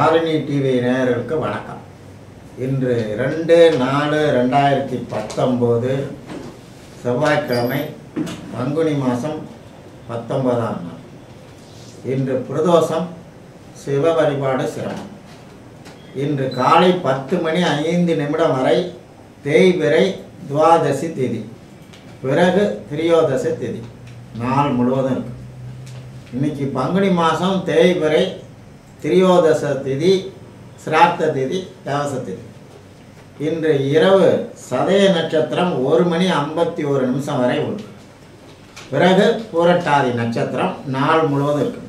Tharini TV நேயர்களுக்கு வணக்கம். இன்று 2/4/2019 செவ்வாய்க்கிழமை, பங்குனி மாதம் 19ஆம் நாள். இன்று பிரதோஷம், சிவ வழிபாடு சிரமம். இன்று காலை 10:05 வரை தேய்பிறை துவாதசி திதி, பிறகு திரியோதசி திதி, நாள் முழுவதும் இருக்கு. இன்னைக்கு பங்குனி மாதம் தேய்பிறை, திரியோதச திதி, சிராத்த திதி, தேவச திதி. இன்று இரவு சதய நட்சத்திரம் 1:51 வரை உண்டு. பிறகு பூரட்டாதி நட்சத்திரம் நாள் முழுவதும் இருக்கு.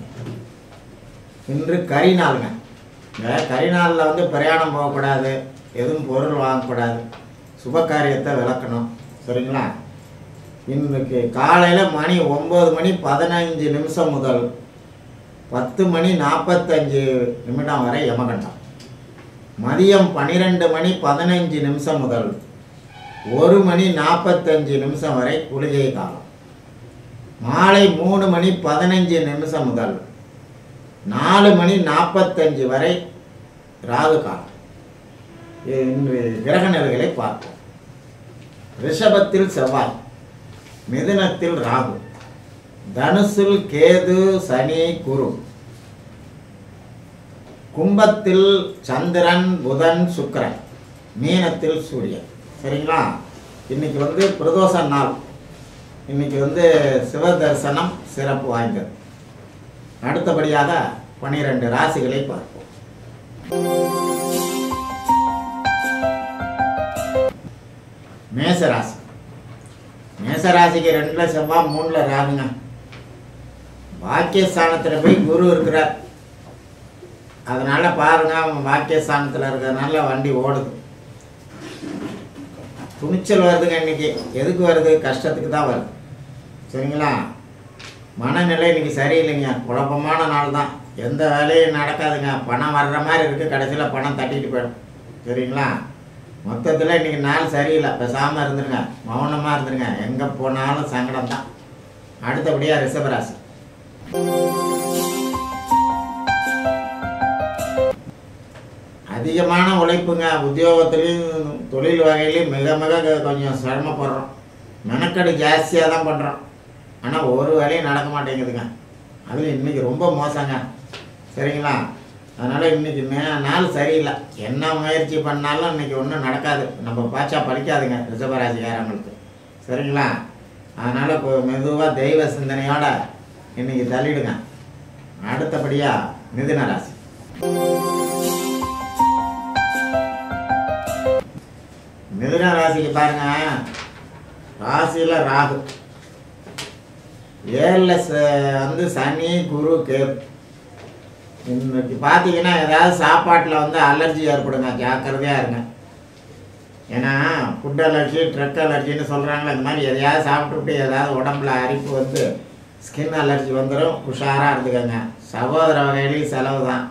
இன்று கரிநாளுங்க. இந்த கரிநாளில் பிரயாணம் போகக்கூடாது, எதுவும் பொருள் வாங்கக்கூடாது, சுப காரியத்தை விளக்கணும். சரிங்களா? இன்றைக்கு காலையில் மணி 9:15 முதல் 10:45 வரை யமகண்டம். மதியம் 12:15 முதல் 1:45 வரை குளிகை காலம். மாலை 3:15 முதல் 4:45 வரை ராகு காலம். இன்று கிரக நிலைகளை பார்ப்போம். ரிஷபத்தில் செவ்வாய், மிதுனத்தில் ராகு, தனுசில் கேது, சனி, குரு, கும்பத்தில் சந்திரன், புதன், சுக்கிரன், மீனத்தில் சூரியன். சரிங்களா? இன்னைக்கு பிரதோஷ நாள். இன்னைக்கு சிவ தரிசனம் சிறப்பு வாய்ந்தது. அடுத்தபடியாக 12 ராசிகளை பார்ப்போம். மேசராசி. மேசராசிக்கு 2ல் செவ்வாய், 3ல் ராகுங்க. பாக்கியஸ்தானத்தில் போய் குரு இருக்கிறார். அதனால பாருங்க, அவங்க பாக்கியஸ்தானத்தில் இருக்கிறதுனால வண்டி ஓடுது. துணிச்சல் வருதுங்க. இன்னைக்கு எதுக்கு வருது? கஷ்டத்துக்கு தான் வருது. சரிங்களா? மனநிலை இன்னைக்கு சரியில்லைங்க. குழப்பமான நாள் தான். எந்த வேலையும் நடக்காதுங்க. பணம் வர்ற மாதிரி இருக்குது, கடைசியில் பணம் தட்டிட்டு போயிடும். சரிங்களா? மொத்தத்தில் இன்றைக்கி நாள் சரியில்லை. பேசாமல் இருந்துருங்க, மௌனமாக இருந்துருங்க. எங்கே போனாலும் சங்கடம் தான். அடுத்தபடியாக ரிஷபராசி. அதிகமான உழைப்புங்க. உத்தியோகத்துலேயும் தொழில் வகையிலையும் மிக மிக கொஞ்சம் சிரமப்படுறோம். மெனக்கடு ஜாஸ்தியாக தான் பண்ணுறோம். ஆனால் ஒரு வேலையும் நடக்க மாட்டேங்குதுங்க. அதுவும் இன்றைக்கி ரொம்ப மோசங்க. சரிங்களா? அதனால் இன்றைக்கி நாள் சரியில்லை. என்ன முயற்சி பண்ணாலும் இன்றைக்கி ஒன்றும் நடக்காது. நம்ம பாச்சா பழிக்காதுங்க ரிஷபராசிக்காரங்களுக்கு. சரிங்களா? அதனால் மெதுவாக தெய்வ சிந்தனையோடு இன்றைக்கி தள்ளிடுங்க. அடுத்தபடியாக மிதுன ராசி. மிதுன ராசிக்கு பாருங்க, ராசியில் ராகு, 7ல் சனி, குரு, கேது. இன்னைக்கு பார்த்தீங்கன்னா ஏதாவது சாப்பாட்டில் அலர்ஜி ஏற்படுங்க. ஜாக்கிரதையாக இருங்க. ஏன்னா ஃபுட் அலர்ஜி, ட்ரக் அலர்ஜின்னு சொல்கிறாங்களே, இந்த மாதிரி எதையாவது சாப்பிட்டுவிட்டு ஏதாவது உடம்புல அரிப்பு ஸ்கின் அலர்ஜி வந்துடும். உஷாராக இருந்துக்கங்க. சகோதர வகையிலையும் செலவு தான்.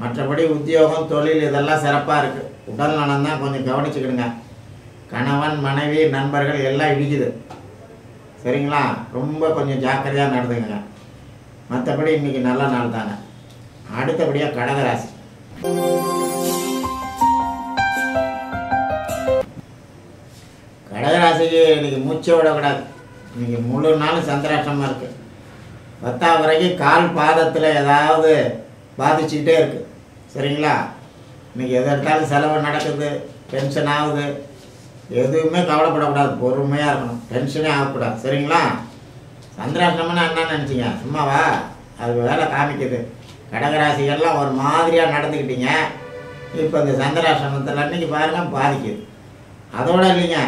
மற்றபடி உத்தியோகம், தொழில் இதெல்லாம் சிறப்பாக இருக்குது. உடல் நலம் தான் கொஞ்சம் கவனிச்சுக்கிடுங்க. கணவன், மனைவி, நண்பர்கள் எல்லாம் இடிக்குது. சரிங்களா? ரொம்ப கொஞ்சம் ஜாக்கிரதையாக நடந்துக்கங்க. மற்றபடி இன்றைக்கி நல்ல நாள் தாங்க. அடுத்தபடியாக கடகராசி. கடகராசிக்கு இன்றைக்கி மூச்சை விடக்கூடாது. இன்றைக்கி முழு நாள் சந்திராஷ்டமாக இருக்குது. 10ஆம் வரைக்கும் கால் பாதத்தில் ஏதாவது பாதிச்சுக்கிட்டே இருக்குது. சரிங்களா? இன்றைக்கி எது எடுத்தாலும் செலவு நடக்குது, டென்ஷன் ஆகுது. எதுவுமே கவலைப்படக்கூடாது, பொறுமையாக இருக்கணும். டென்ஷனே ஆகக்கூடாது. சரிங்களா? சந்திராஷ்டமம்னா என்ன நினச்சிங்க? சும்மாவா? அது வேலை காமிக்குது. கடகராசிகள்லாம் ஒரு மாதிரியாக நடந்துக்கிட்டீங்க. இப்போ இந்த சந்திராஷ்டமத்தில் அன்றைக்கி பாருங்கள் பாதிக்குது. அதோடு இல்லைங்க,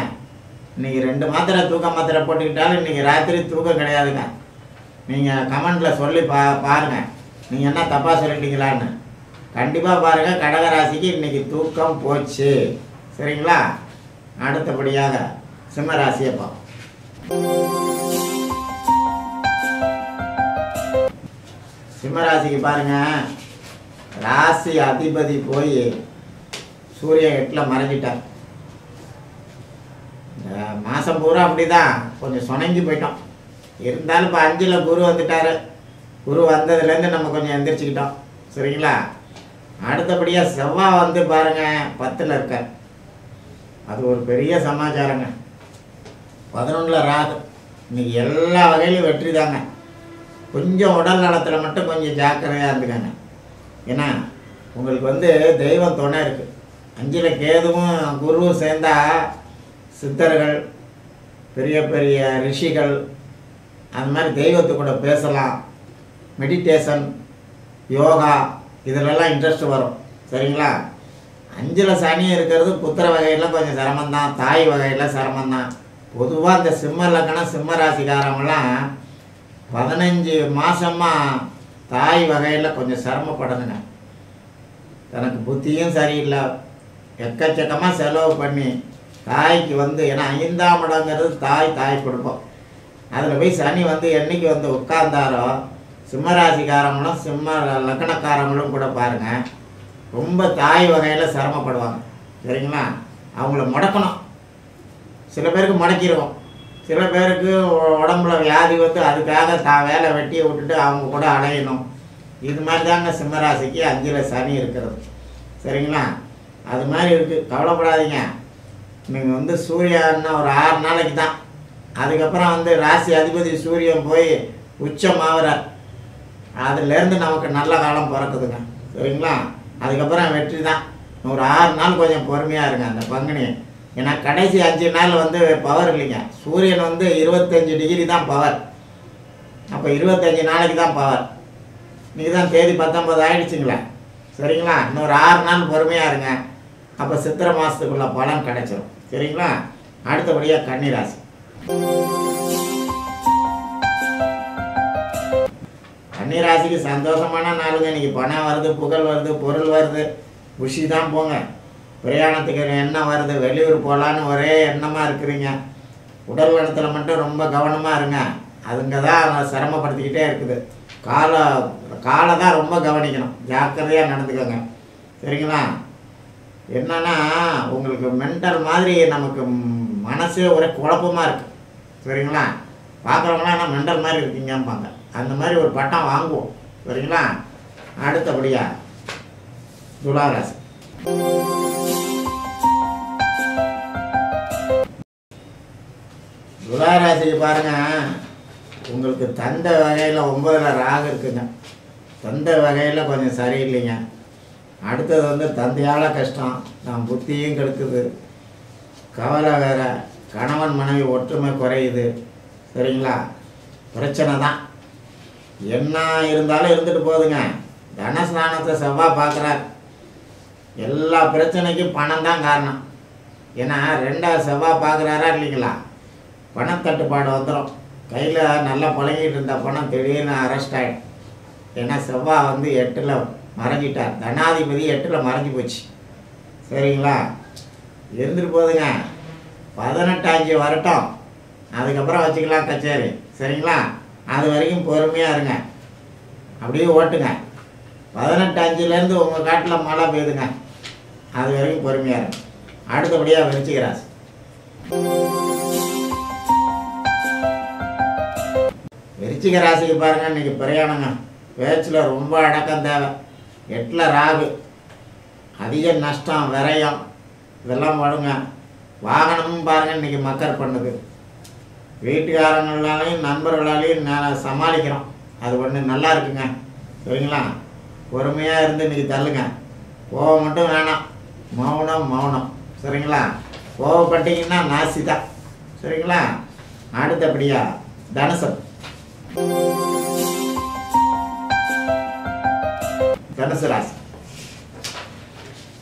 இன்றைக்கி 2 மாத்திரை தூக்க மாத்திரை போட்டுக்கிட்டாலும் இன்றைக்கி ராத்திரி தூக்கம் கிடையாதுங்க. நீங்கள் கமெண்டில் சொல்லி பாருங்கள், நீங்கள் என்ன தப்பாக சொல்லிட்டீங்களான்னு. கண்டிப்பாக பாருங்கள், கடகராசிக்கு இன்றைக்கி தூக்கம் போச்சு. சரிங்களா? அடுத்தபடியாக சிம்மராசியை பார்ப்போம். சிம்மராசிக்கு பாருங்க, ராசி அதிபதி போய் சூரியன் 8ல் மறைஞ்சிட்டார். மாதம் பூரா அப்படிதான் கொஞ்சம் சொனங்கி போயிட்டோம். இருந்தாலும் இப்போ 5ல் குரு வந்துட்டார். குரு வந்ததுலேருந்து நம்ம கொஞ்சம் எந்திரிச்சுக்கிட்டோம். சரிங்களா? அடுத்தபடியாக செவ்வாய் வந்து பாருங்கள் 10ல் இருக்க, அது ஒரு பெரிய சமாச்சாரங்க. 11ல் ராகு. இன்றைக்கி எல்லா வகையிலும் வெற்றி தாங்க. கொஞ்சம் உடல் நலத்தில் மட்டும் கொஞ்சம் ஜாக்கிரதையாக இருந்துக்காங்க. ஏன்னா உங்களுக்கு வந்து தெய்வம் துணை இருக்குது. 5ல் கேதுவும் குருவும் சேர்ந்தா சித்தர்கள், பெரிய பெரிய ரிஷிகள், அந்த மாதிரி தெய்வத்து கூட பேசலாம். மெடிடேஷன், யோகா இதிலெல்லாம் இன்ட்ரெஸ்ட் வரும். சரிங்களா? 5ல் சனி இருக்கிறது புத்திர வகையில் கொஞ்சம் சிரமந்தான், தாய் வகையில் சிரமந்தான். பொதுவாக இந்த சிம்ம லக்னம் சிம்ம ராசிக்காரங்களாம் 15 மாதமாக தாய் வகையில் கொஞ்சம் சிரமப்படணுங்க. தனக்கு புத்தியும் சரியில்லை, எக்கச்சக்கமாக செலவு பண்ணி தாய்க்கு வந்து, ஏன்னா 5ஆம் இடங்கிறது தாய் கொடுப்போம். அதில் போய் சனி வந்து என்றைக்கு வந்து உட்கார்ந்தாரோ சிம்மராசிக்காரங்களும் சிம்ம லக்னக்காரங்களும் கூட பாருங்கள் ரொம்ப தாய் வகையில் சிரமப்படுவாங்க. சரிங்களா? அவங்கள முடக்கணும். சில பேருக்கு முடக்கிடுவோம், சில பேருக்கு உடம்புல வியாதி வந்து அதுக்காக வேலை வெட்டியை விட்டுட்டு அவங்க கூட அலையணும். இது மாதிரி தாங்க சிம்மராசிக்கு 5ல் சனி இருக்கிறது. சரிங்களா? அது மாதிரி இருக்குது, கவலைப்படாதீங்க. நீங்கள் வந்து சூரியன்னா ஒரு 6 நாளைக்கு தான், அதுக்கப்புறம் வந்து ராசி அதிபதி சூரியன் போய் உச்சமாகறார். அதுலேருந்து நமக்கு நல்ல காலம் பிறக்குதுங்க. சரிங்களா? அதுக்கப்புறம் வெற்றி தான். ஒரு 6 நாள் கொஞ்சம் பொறுமையாக இருங்க அந்த பங்குனி. ஏன்னா கடைசி 5 நாள் வந்து பவர் இல்லைங்க. சூரியன் வந்து 25 டிகிரி தான் பவர். அப்போ 25 நாளைக்கு தான் பவர். இன்றைக்கி தான் தேதி 19 ஆகிடுச்சிங்களே. சரிங்களா? இன்னொரு 6 நாள் பொறுமையாக இருங்க. அப்போ சித்திரை மாதத்துக்குள்ள பலன் கிடைச்சிடும். சரிங்களா? அடுத்தபடியாக கன்னிராசி. கன்னிராசிக்கு சந்தோஷமான நாளுங்க. இன்றைக்கி பணம் வருது, புகழ் வருது, பொருள் வருது, குஷி தான் போங்க. பிரயாணத்துக்கு எண்ணம் வருது, வெளியூர் போகலான்னு ஒரே எண்ணமாக இருக்கிறீங்க. உடல் நலத்தில் மட்டும் ரொம்ப கவனமாக இருங்க. அதுங்க தான் சிரமப்படுத்திக்கிட்டே இருக்குது. காலை தான் ரொம்ப கவனிக்கணும், ஜாக்கிரதையாக நடந்துக்கோங்க. சரிங்களா? என்னன்னா உங்களுக்கு மென்டல் மாதிரி நமக்கு மனசே ஒரே குழப்பமாக இருக்குது. சரிங்களா? பார்க்குறவங்களாம் என்ன மென்டல் மாதிரி இருக்கீங்கம்பாங்க. அந்த மாதிரி ஒரு பட்டம் வாங்குவோம். சரிங்களா? அடுத்தபடியாக துளாராசி. துளாராசிக்கு பாருங்கள், உங்களுக்கு தந்தை வகையில் 9ல் ராகு இருக்குங்க. தந்தை வகையில் கொஞ்சம் சரியில்லைங்க. அடுத்தது வந்து தந்தையால் கஷ்டம், நான் புத்தியும் கெடுக்குது, கவலை வேற, கணவன் மனைவி ஒற்றுமை குறையுது. சரிங்களா? பிரச்சனை தான். என்ன இருந்தாலும் இருந்துட்டு போகுதுங்க. தனஸ்தானத்தை செவ்வாய் பார்க்குறார். எல்லா பிரச்சனைக்கும் பணம் தான் காரணம். ஏன்னா 2ஆவது செவ்வாய் பார்க்குறாரா இல்லைங்களா? பணத்தட்டுப்பாடு வந்துடும். கையில் நல்லா பழகிட்டு இருந்த பணம் திடீர்னு அரெஸ்ட் ஆகிடும். ஏன்னா செவ்வாய் வந்து 8ல் மறைஞ்சிட்டார். தனாதிபதி 8ல் மறைஞ்சி போச்சு. சரிங்களா? இருந்துட்டு போகுதுங்க. 18 வரட்டும், அதுக்கப்புறம் வச்சுக்கலாம் கச்சேரி. சரிங்களா? அது வரைக்கும் பொறுமையாக இருங்க, அப்படியே ஓட்டுங்க. 18 உங்கள் காட்டில் மழை பெய்யுதுங்க, அது வரைக்கும் பொறுமையாக இருங்க. அடுத்தபடியாக விருச்சிக ராசி. விருச்சிக ராசிக்கு பாருங்கள், இன்றைக்கி பிரயாணங்க. பேச்சில் ரொம்ப அடக்கம் தேவை. 8ல் ராகு, அதிக நஷ்டம், விரயம் இதெல்லாம் வருங்க. வாகனமும் பாருங்கள் இன்றைக்கி மக்கர் பண்ணுது. வீட்டுக்காரங்களாலையும் நண்பர்களாலையும் நான் சமாளிக்கிறோம். அது ஒன்று நல்லா இருக்குங்க. சரிங்களா? பொறுமையாக இருந்து இன்றைக்கி தள்ளுங்க. கோவம் மட்டும் வேணாம், மௌனம். சரிங்களா? கோவப்பட்டீங்கன்னா நாசி தான். சரிங்களா? அடுத்தபடியாக தனுசு. தனுசு ராசி.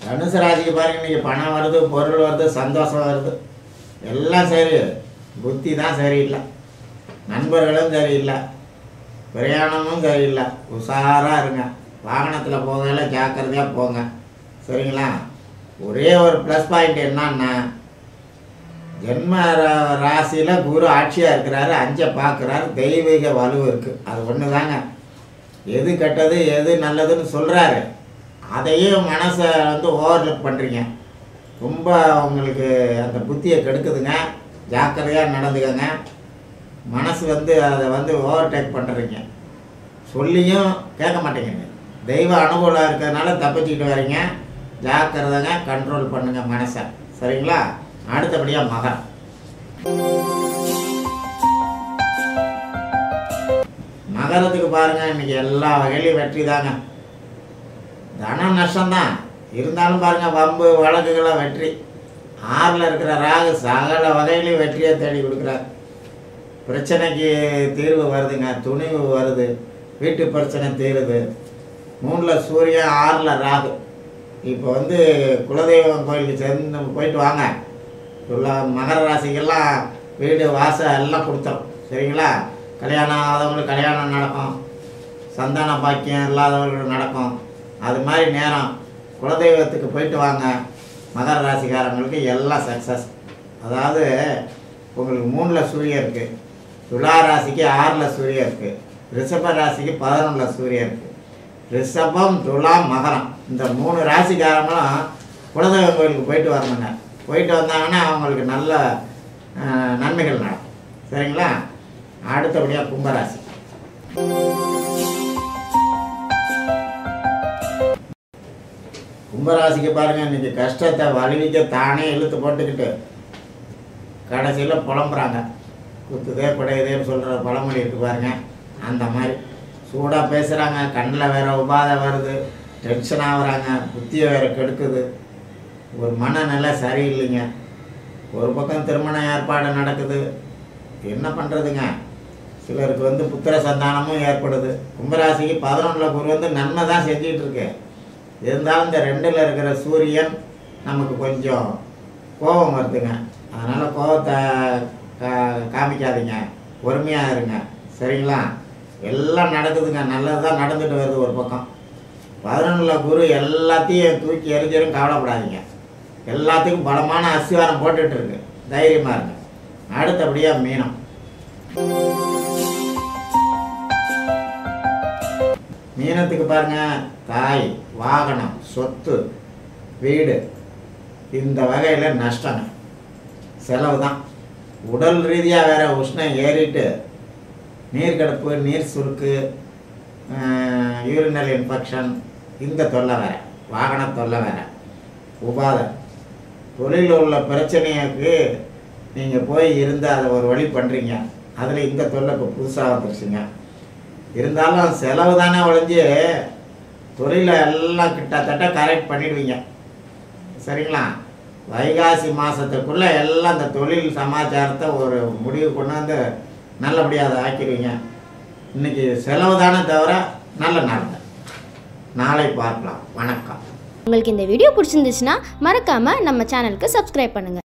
தனுசு ராசிக்கு பாருங்க, இன்றைக்கி பணம் வருது, பொருள் வருது, சந்தோஷம் வருது, எல்லாம் சரி. புத்தி தான் சரியில்லை, நண்பர்களும் சரியில்லை, பிரயாணமும் சரியில்லை. உஷாராக இருங்க. வாகனத்தில் போகல ஜாக்கிரதையாக போங்க. சரிங்களா? ஒரே ஒரு ப்ளஸ் பாயிண்ட் என்னன்னா, ஜென்ம ராசியில் குரு ஆட்சியாக இருக்கிறாரு, 5 பார்க்குறாரு, தெய்வீக வலு இருக்குது. அது ஒன்று தாங்க. எது கெட்டது எது நல்லதுன்னு சொல்கிறாரு, அதையும் மனசை வந்து ஓவர்லுக் பண்ணுறீங்க. ரொம்ப உங்களுக்கு அந்த புத்தியை கெடுக்குதுங்க. ஜாக்கிரதையாக நடந்துக்கங்க. மனசு வந்து அதை வந்து ஓவர்டேக் பண்ணுறீங்க. சொல்லியும் கேட்க மாட்டேங்கிறீங்க. தெய்வ அனுகூலம் இருக்கிறதுனால தப்பிச்சுக்கிட்டு வரீங்க. ஜாக்கிரதைங்க, கண்ட்ரோல் பண்ணுங்கள் மனசை. சரிங்களா? அடுத்தபடியாக மகரம். மகரத்துக்கு பாருங்கள், இன்றைக்கி எல்லா வகையிலையும் வெற்றி தாங்க. தனம் நஷ்டம்தான் இருந்தாலும் பாருங்கள், வம்பு வழக்குகளை வெற்றி. 6ல் இருக்கிற ராகு சகல வகையிலையும் வெற்றியை தேடி கொடுக்குறார். பிரச்சனைக்கு தீர்வு வருதுங்க, துணிவு வருது, வீட்டு பிரச்சனை தீருது. 3ல் சூரியன், 6ல் ராகு. இப்போ குலதெய்வம் கோயிலுக்கு சேர்ந்து போயிட்டு வாங்க. மகர ராசிக்கெல்லாம் வீடு வாசல் எல்லாம் கொடுத்துரும். சரிங்களா? கல்யாணம் ஆகாதவங்களுக்கு கல்யாணம் நடக்கும், சந்தான பாக்கியம் இல்லாதவங்களுக்கு நடக்கும். அது மாதிரி நேரம் குலதெய்வத்துக்கு போயிட்டு வாங்க. மகர ராசிக்காரங்களுக்கு எல்லாம் சக்ஸஸ். அதாவது உங்களுக்கு 3ல் சூரியன் இருக்குது, துலா ராசிக்கு 6ல் சூரியன் இருக்குது, ரிஷப ராசிக்கு 11ல் சூரியன் இருக்குது. ரிஷபம், துலாம், மகரம் இந்த 3 ராசிக்காரங்களும் குலதெய்வ கோயிலுக்கு போயிட்டு வரணுங்க. போயிட்டு வந்தாங்கன்னா அவங்களுக்கு நல்ல நன்மைகள் நடக்கும். சரிங்களா? அடுத்தபடியாக கும்பராசி. கும்பராசிக்கு பாருங்கள், இன்றைக்கி கஷ்டத்தை வலிவிக்க தானே இழுத்து போட்டுக்கிட்டு கடைசியில் புலம்புறாங்க. குத்துதே குடையுதேன்னு சொல்கிற பழமொழி இருக்கு பாருங்க, அந்த மாதிரி சூடாக பேசுகிறாங்க. கண்ணில் வேறு உபாதை வருது, டென்ஷன் ஆகுறாங்க, புத்தியை வேறு கெடுக்குது, ஒரு மனநிலை சரியில்லைங்க. ஒரு பக்கம் திருமண ஏற்பாடு நடக்குது, என்ன பண்ணுறதுங்க? சிலருக்கு புத்திர சந்தானமும் ஏற்படுது. கும்பராசிக்கு 11ல் குரு நன்மை தான் செஞ்சிகிட்டு இருக்கு. இருந்தாலும் இந்த 2ல் இருக்கிற சூரியன் நமக்கு கொஞ்சம் கோபம் வருதுங்க. அதனால் கோபத்தை காமிக்காதீங்க, பொறுமையாக இருங்க. சரிங்களா? எல்லாம் நடக்குதுங்க, நல்லது தான் நடந்துட்டு வருது. ஒரு பக்கம் 11ல் குரு எல்லாத்தையும் தூக்கி எறிஞ்சிடும், கவலைப்படாதீங்க. எல்லாத்துக்கும் பலமான அஸ்திவாரம் போட்டுட்டு இருக்கு, தைரியமாக இருங்க. அடுத்தபடியாக மீனம். மீனத்துக்கு பாருங்க, தாய், வாகனம், சொத்து, வீடு இந்த வகையில் நஷ்டங்க, செலவு தான். உடல் ரீதியாக வேற உஷ்ணம் ஏறிட்டு நீர்கடுப்பு, நீர் சுருக்கு, யூரினல் இன்ஃபெக்ஷன் இந்த தொல்லை வேறு, வாகன தொல்லை வேறு, உபாதை. தொழிலில் உள்ள பிரச்சனைக்கு நீங்கள் போய் இருந்து அதை ஒரு வழி பண்ணுறீங்க, அதில் இந்த தொல்லை இப்போ புதுசாக வந்துருச்சுங்க. இருந்தாலும் செலவு தானே ஒழிஞ்சு தொழிலை எல்லாம் கிட்டத்தட்ட கரெக்ட் பண்ணிடுவீங்க. சரிங்களா? வைகாசி மாதத்துக்குள்ளே எல்லாம் இந்த தொழில் சமாச்சாரத்தை ஒரு முடிவு கொண்டு நல்லபடியாக அதை ஆக்கிடுவீங்க. இன்றைக்கி செலவு தானே தவிர நல்ல நாள். நாளை பார்க்கலாம். வணக்கம். உங்களுக்கு இந்த வீடியோ பிடிச்சிருந்துச்சுன்னா மறக்காமல் நம்ம சேனலுக்கு சப்ஸ்கிரைப் பண்ணுங்கள்.